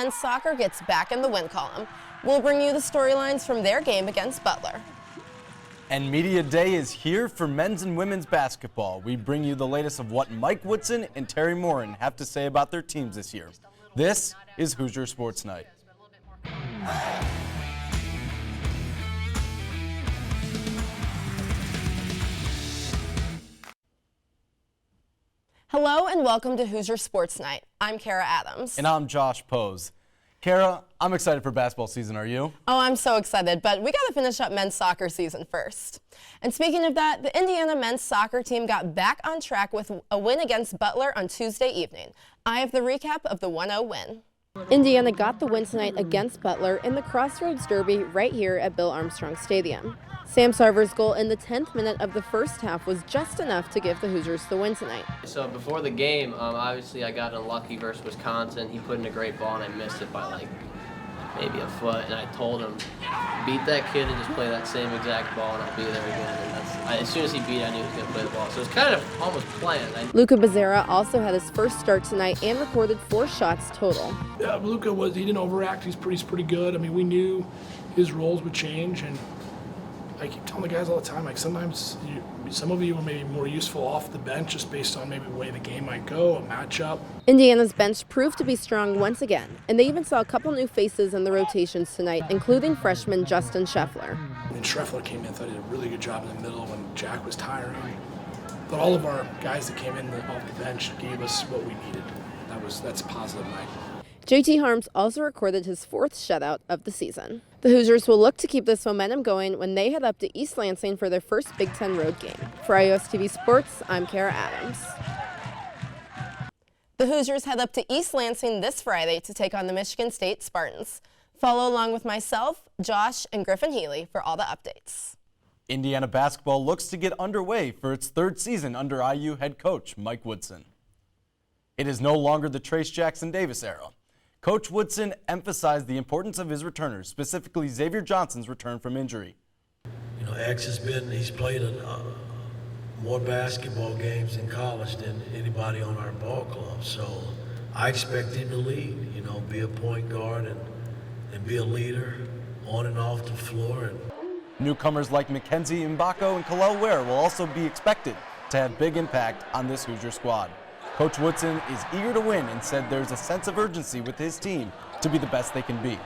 men's soccer gets back in the win column. We'll bring you the storylines from their game against Butler. And Media Day is here for men's and women's basketball. We bring you the latest of what Mike Woodson and Terry Morin have to say about their teams this year. This is Hoosier Sports Night. Hello and welcome to Hoosier Sports Night. I'm Kara Adams. And I'm Josh Pos. Kara, I'm excited for basketball season, are you? Oh, I'm so excited, but we got to finish up men's soccer season first. And speaking of that, the Indiana men's soccer team got back on track with a win against Butler on Tuesday evening. I have the recap of the 1-0 win. Indiana got the win tonight against Butler in the Crossroads Derby right here at Bill Armstrong Stadium. Sam Sarver's goal in the 10th minute of the first half was just enough to give the Hoosiers the win tonight. So before the game, obviously I got unlucky versus Wisconsin. He put in a great ball and I missed it by like maybe a foot. And I told him, beat that kid and just play that same exact ball and I'll be there again. And as soon as he beat it, I knew he was going to play the ball. So it's kind of almost planned. Luca Becerra also had his first start tonight and recorded 4 shots total. Yeah, Luca he didn't overact. He's pretty good. I mean, we knew his roles would change, and I keep telling the guys all the time, like sometimes some of you are maybe more useful off the bench just based on maybe the way the game might go, a matchup. Indiana's bench proved to be strong once again, and they even saw a couple new faces in the rotations tonight, including freshman Justin Scheffler. And Scheffler came in, thought he did a really good job in the middle when Jack was tiring. But all of our guys that came in off the bench gave us what we needed. That's a positive night. JT Harms also recorded his 4th shutout of the season. The Hoosiers will look to keep this momentum going when they head up to East Lansing for their first Big Ten road game. For IUSTV Sports, I'm Kara Adams. The Hoosiers head up to East Lansing this Friday to take on the Michigan State Spartans. Follow along with myself, Josh, and Griffin Healy for all the updates. Indiana basketball looks to get underway for its 3rd season under IU head coach Mike Woodson. It is no longer the Trace Jackson Davis era. Coach Woodson emphasized the importance of his returners, specifically Xavier Johnson's return from injury. You know, he's played more basketball games in college than anybody on our ball club. So I expect him to lead, you know, be a point guard and be a leader on and off the floor. Newcomers like Mackenzie Mbako and Kalel Ware will also be expected to have big impact on this Hoosier squad. Coach Woodson is eager to win and said there's a sense of urgency with his team to be the best they can be.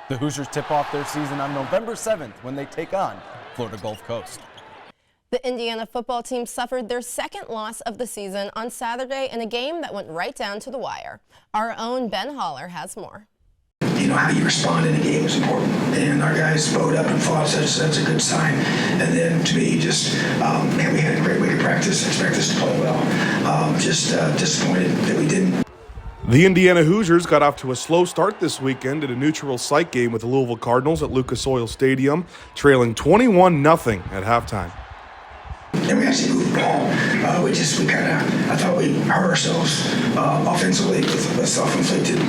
The Hoosiers tip off their season on November 7th when they take on Florida Gulf Coast. The Indiana football team suffered their 2nd loss of the season on Saturday in a game that went right down to the wire. Our own Ben Holler has more. You know, how you respond in a game is important. And our guys bowed up and fought, so that's a good sign. And then to me, just, man, we had a great week of practice. Expect us to play well. Just disappointed that we didn't. The Indiana Hoosiers got off to a slow start this weekend at a neutral site game with the Louisville Cardinals at Lucas Oil Stadium, trailing 21-0 at halftime. And we actually moved the ball. I thought we hurt ourselves offensively with self-inflicted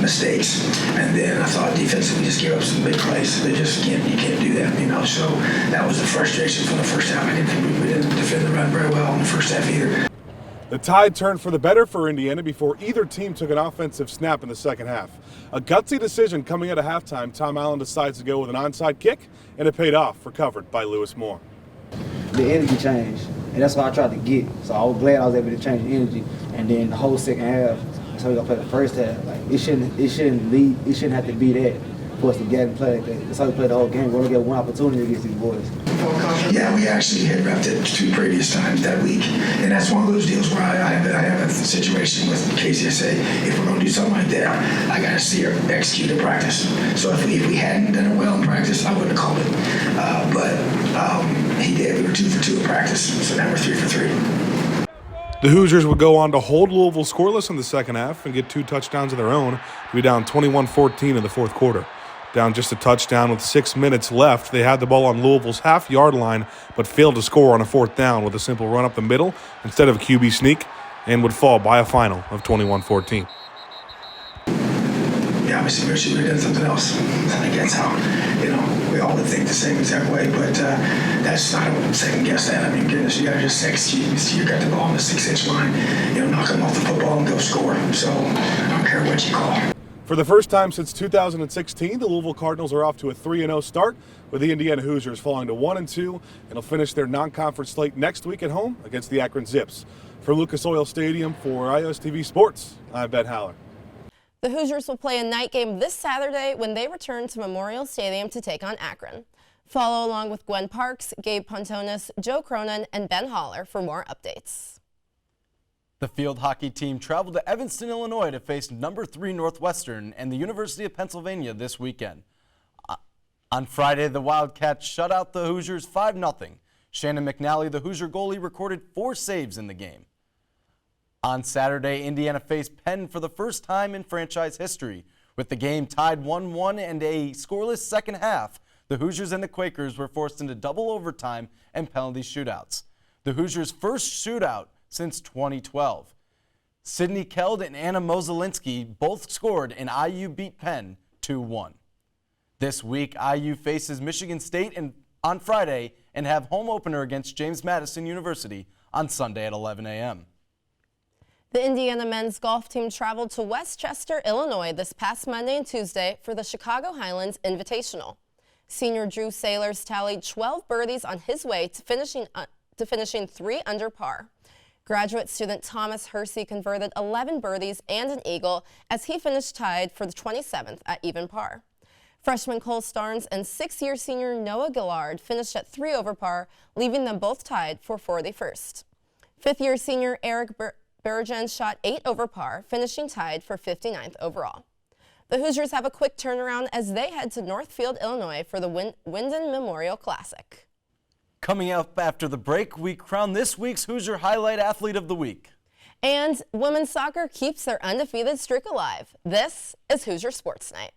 mistakes. And then I thought defensively we just gave up some big plays. You can't do that, you know. So that was the frustration from the first half. I didn't think we didn't defend the run very well in the first half either. The tide turned for the better for Indiana before either team took an offensive snap in the second half. A gutsy decision coming out of halftime, Tom Allen decides to go with an onside kick, and it paid off, recovered by Lewis Moore. The energy changed, and that's what I tried to get. So I was glad I was able to change the energy, and then the whole second half, that's how we gonna play the first half. Like it shouldn't have to be that for us to get and play like that. That's how we play the whole game. We're gonna get one opportunity against these boys. Yeah, we actually had repped it 2 previous times that week, and that's one of those deals where I have a situation with Casey. I say, if we're gonna do something like that, I gotta see her execute in practice. So if we hadn't done it well in practice, I wouldn't have called it. But he did. We were 2 for 2 in practice, so now we're 3 for 3. The Hoosiers would go on to hold Louisville scoreless in the second half and get 2 touchdowns of their own to be down 21-14 in the fourth quarter. Down just a touchdown with 6 minutes left, they had the ball on Louisville's half-yard line but failed to score on a 4th down with a simple run up the middle instead of a QB sneak and would fall by a final of 21-14. Yeah, obviously we should have done something else. I think that's how, we all would think the same exact way, but that's not a second guess that. I mean, goodness, you got to just execute. You got the ball on the 6-inch line, knock them off the football and go score. So I don't care what you call. For the first time since 2016, the Louisville Cardinals are off to a 3-0 start, with the Indiana Hoosiers falling to 1-2 and will finish their non-conference slate next week at home against the Akron Zips. For Lucas Oil Stadium for IUSTV Sports, I'm Ben Haller. The Hoosiers will play a night game this Saturday when they return to Memorial Stadium to take on Akron. Follow along with Gwen Parks, Gabe Pontonis, Joe Cronin, and Ben Haller for more updates. The field hockey team traveled to Evanston, Illinois to face number 3 Northwestern and the University of Pennsylvania this weekend. On Friday, the Wildcats shut out the Hoosiers 5-0. Shannon McNally, the Hoosier goalie, recorded 4 saves in the game. On Saturday, Indiana faced Penn for the first time in franchise history. With the game tied 1-1 and a scoreless second half, the Hoosiers and the Quakers were forced into double overtime and penalty shootouts. The Hoosiers' first shootout since 2012. Sydney Keld and Anna Mozelinski both scored, and IU beat Penn 2-1. This week, IU faces Michigan State on Friday and have home opener against James Madison University on Sunday at 11 a.m. The Indiana men's golf team traveled to Westchester, Illinois this past Monday and Tuesday for the Chicago Highlands Invitational. Senior Drew Saylors tallied 12 birdies on his way to finishing 3 under par. Graduate student Thomas Hersey converted 11 birdies and an eagle as he finished tied for the 27th at even par. Freshman Cole Starnes and 6-year senior Noah Gillard finished at 3 over par, leaving them both tied for 41st. 5th-year senior Eric Bergen shot 8 over par, finishing tied for 59th overall. The Hoosiers have a quick turnaround as they head to Northfield, Illinois for the Wyndon Memorial Classic. Coming up after the break, we crown this week's Hoosier Highlight Athlete of the Week. And women's soccer keeps their undefeated streak alive. This is Hoosier Sports Night.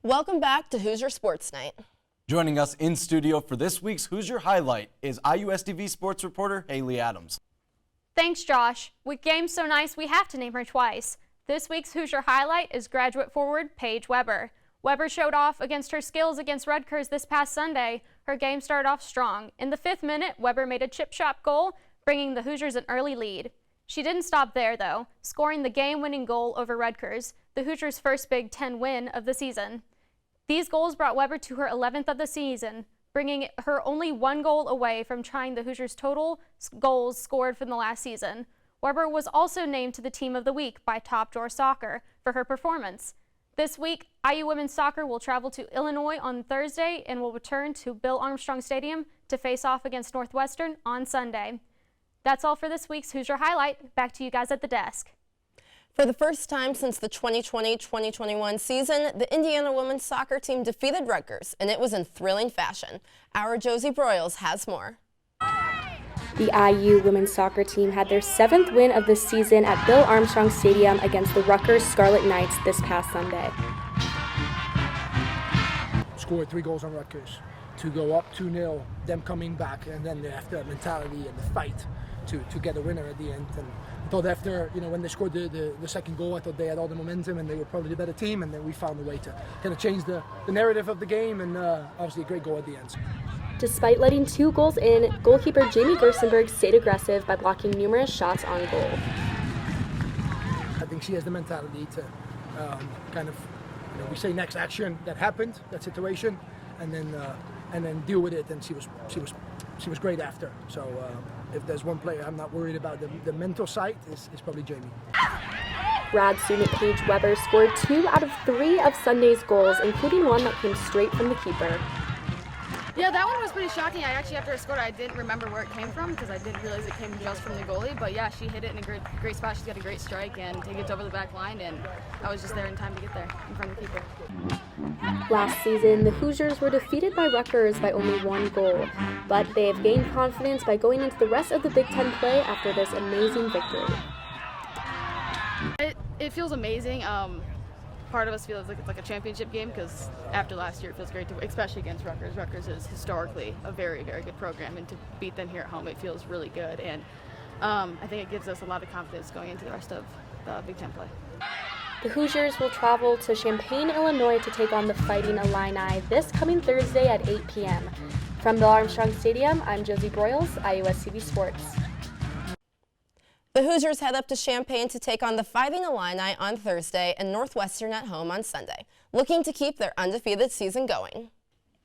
Welcome back to Hoosier Sports Night. Joining us in studio for this week's Hoosier Highlight is IUSTV sports reporter Haley Adams. Thanks, Josh. With games so nice, we have to name her twice. This week's Hoosier Highlight is graduate forward Paige Weber. Weber showed off against her skills against Rutgers this past Sunday. Her game started off strong. In the 5th minute, Weber made a chip shot goal, bringing the Hoosiers an early lead. She didn't stop there, though, scoring the game-winning goal over Rutgers, the Hoosiers' first Big Ten win of the season. These goals brought Weber to her 11th of the season, bringing her only 1 goal away from tying the Hoosiers' total goals scored from the last season. Weber was also named to the Team of the Week by Top Drawer Soccer for her performance. This week, IU women's soccer will travel to Illinois on Thursday and will return to Bill Armstrong Stadium to face off against Northwestern on Sunday. That's all for this week's Hoosier Highlight. Back to you guys at the desk. For the first time since the 2020-2021 season, the Indiana women's soccer team defeated Rutgers, and it was in thrilling fashion. Our Josie Broyles has more. The IU women's soccer team had their 7th win of the season at Bill Armstrong Stadium against the Rutgers Scarlet Knights this past Sunday. Scored 3 goals on Rutgers to go up 2-0, them coming back, and then they have the mentality and the fight to get a winner at the end. And I thought after, when they scored the second goal, I thought they had all the momentum and they were probably the better team, and then we found a way to kind of change the narrative of the game, and obviously a great goal at the end. Despite letting 2 goals in, goalkeeper Jamie Gerstenberg stayed aggressive by blocking numerous shots on goal. I think she has the mentality to we say next action that happened, that situation, and then deal with it, and she was great after. So if there's one player I'm not worried about the mental side, is probably Jamie. Grad student Paige Weber scored 2 out of 3 of Sunday's goals, including one that came straight from the keeper. Yeah, that one was pretty shocking. I actually, after I scored, I didn't remember where it came from because I didn't realize it came just from the goalie. But yeah, she hit it in a great spot. She's got a great strike and take it over the back line, and I was just there in time to get there in front of the keeper. Last season, the Hoosiers were defeated by Rutgers by only 1 goal, but they have gained confidence by going into the rest of the Big Ten play after this amazing victory. It feels amazing. Part of us feels like it's like a championship game because after last year it feels great to, especially against Rutgers. Rutgers is historically a very, very good program, and to beat them here at home, it feels really good. And I think it gives us a lot of confidence going into the rest of the Big Ten play. The Hoosiers will travel to Champaign, Illinois to take on the Fighting Illini this coming Thursday at 8 p.m. From Bill Armstrong Stadium, I'm Josie Broyles, IUSTV Sports. The Hoosiers head up to Champaign to take on the Fighting Illini on Thursday and Northwestern at home on Sunday, looking to keep their undefeated season going.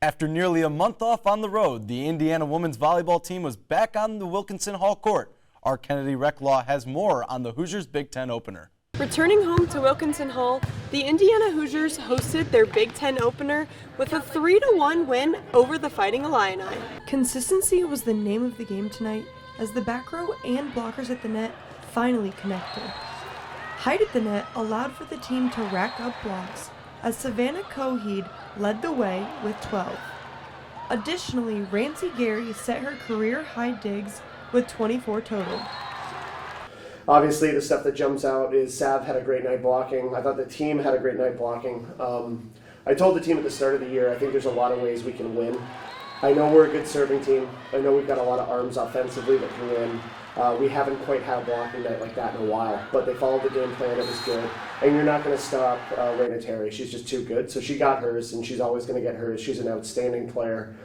After nearly a month off on the road, the Indiana women's volleyball team was back on the Wilkinson Hall court. Our Kennedy Recklaw has more on the Hoosiers Big Ten opener. Returning home to Wilkinson Hall, the Indiana Hoosiers hosted their Big Ten opener with a 3-1 win over the Fighting Illini. Consistency was the name of the game tonight, as the back row and blockers at the net finally connected. Height at the net allowed for the team to rack up blocks, as Savannah Coheed led the way with 12. Additionally, Ramsey Gary set her career-high digs with 24 total. Obviously, the stuff that jumps out is Sav had a great night blocking. I thought the team had a great night blocking. I told the team at the start of the year, I think there's a lot of ways we can win. I know we're a good serving team. I know we've got a lot of arms offensively that can win. We haven't quite had a blocking night like that in a while, but they followed the game plan. It was good. And you're not going to stop Raina Terry. She's just too good. So she got hers, and she's always going to get hers. She's an outstanding player.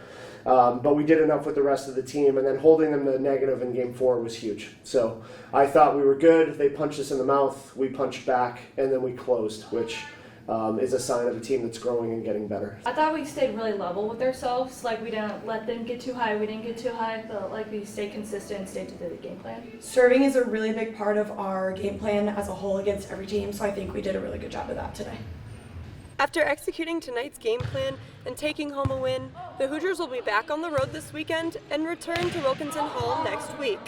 But we did enough with the rest of the team, and then holding them to negative in Game 4 was huge. So I thought we were good. They punched us in the mouth. We punched back, and then we closed, which is a sign of a team that's growing and getting better. I thought we stayed really level with ourselves. Like, we didn't let them get too high. We didn't get too high. I felt like we stayed consistent and stayed to the game plan. Serving is a really big part of our game plan as a whole against every team, so I think we did a really good job of that today. After executing tonight's game plan and taking home a win, the Hoosiers will be back on the road this weekend and return to Wilkinson Hall next week.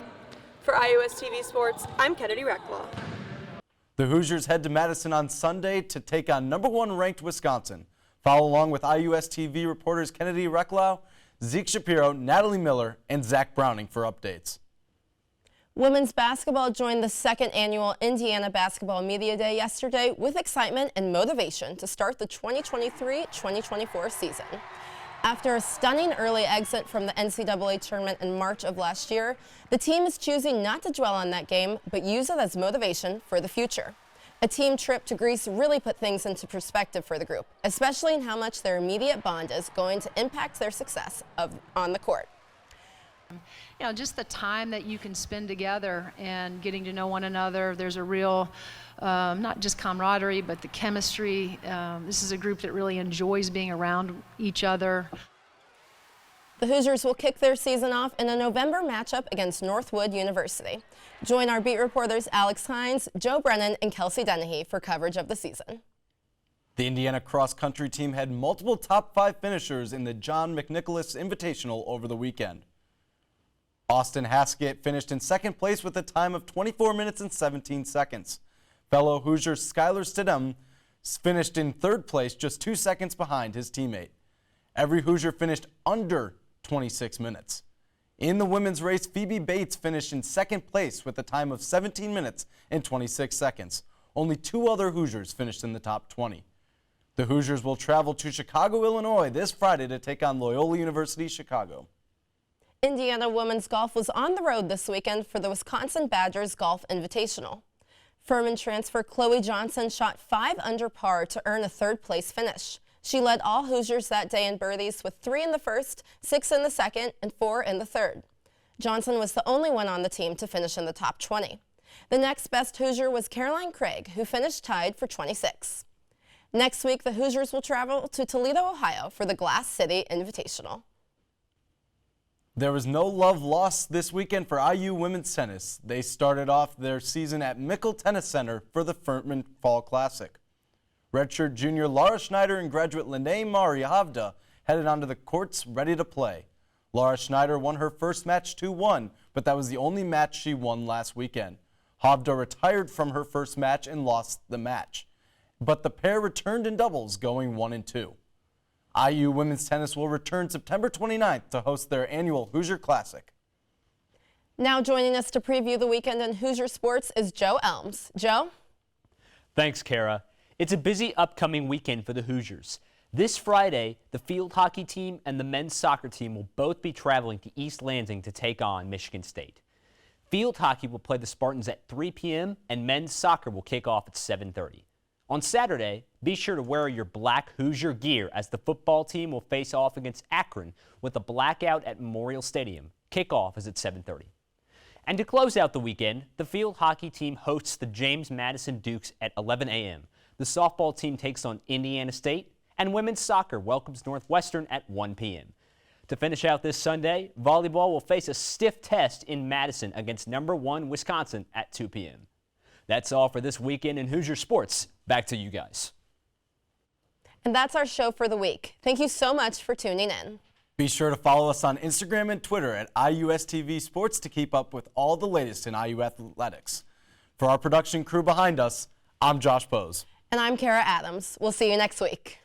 For IUSTV Sports, I'm Kennedy Recklaw. The Hoosiers head to Madison on Sunday to take on #1 ranked Wisconsin. Follow along with IUSTV reporters Kennedy Recklaw, Zeke Shapiro, Natalie Miller, and Zach Browning for updates. Women's basketball joined the second annual Indiana Basketball Media Day yesterday with excitement and motivation to start the 2023-2024 season. After a stunning early exit from the NCAA tournament in March of last year, the team is choosing not to dwell on that game, but use it as motivation for the future. A team trip to Greece really put things into perspective for the group, especially in how much their immediate bond is going to impact their success on the court. You know, just the time that you can spend together and getting to know one another. There's a real, not just camaraderie, but the chemistry. This is a group that really enjoys being around each other. The Hoosiers will kick their season off in a November matchup against Northwood University. Join our beat reporters Alex Hines, Joe Brennan, and Kelsey Dennehy for coverage of the season. The Indiana cross-country team had multiple top 5 finishers in the John McNicholas Invitational over the weekend. Austin Haskett finished in second place with a time of 24 minutes and 17 seconds. Fellow Hoosier Skylar Stidham finished in third place, just 2 seconds behind his teammate. Every Hoosier finished under 26 minutes. In the women's race, Phoebe Bates finished in second place with a time of 17 minutes and 26 seconds. Only 2 other Hoosiers finished in the top 20. The Hoosiers will travel to Chicago, Illinois this Friday to take on Loyola University Chicago. Indiana women's golf was on the road this weekend for the Wisconsin Badgers Golf Invitational. Furman transfer Chloe Johnson shot 5 under par to earn a third-place finish. She led all Hoosiers that day in birdies with 3 in the first, 6 in the second, and 4 in the third. Johnson was the only one on the team to finish in the top 20. The next best Hoosier was Caroline Craig, who finished tied for 26. Next week, the Hoosiers will travel to Toledo, Ohio for the Glass City Invitational. There was no love lost this weekend for IU women's tennis. They started off their season at Mickle Tennis Center for the Furman Fall Classic. Redshirt junior Laura Schneider and graduate Lene Mari Havda headed onto the courts ready to play. Laura Schneider won her first match 2-1, but that was the only match she won last weekend. Havda retired from her first match and lost the match. But the pair returned in doubles, going 1-2. IU women's tennis will return September 29th to host their annual Hoosier Classic. Now joining us to preview the weekend in Hoosier sports is Joe Elms. Joe? Thanks, Kara. It's a busy upcoming weekend for the Hoosiers. This Friday, the field hockey team and the men's soccer team will both be traveling to East Lansing to take on Michigan State. Field hockey will play the Spartans at 3 p.m. and men's soccer will kick off at 7:30. On Saturday, be sure to wear your black Hoosier gear as the football team will face off against Akron with a blackout at Memorial Stadium. Kickoff is at 7:30. And to close out the weekend, the field hockey team hosts the James Madison Dukes at 11 a.m. The softball team takes on Indiana State, and women's soccer welcomes Northwestern at 1 p.m. To finish out this Sunday, volleyball will face a stiff test in Madison against #1 Wisconsin at 2 p.m. That's all for this weekend in Hoosier Sports. Back to you guys. And that's our show for the week. Thank you so much for tuning in. Be sure to follow us on Instagram and Twitter at IUSTV Sports to keep up with all the latest in IU athletics. For our production crew behind us, I'm Josh Pos. And I'm Kara Adams. We'll see you next week.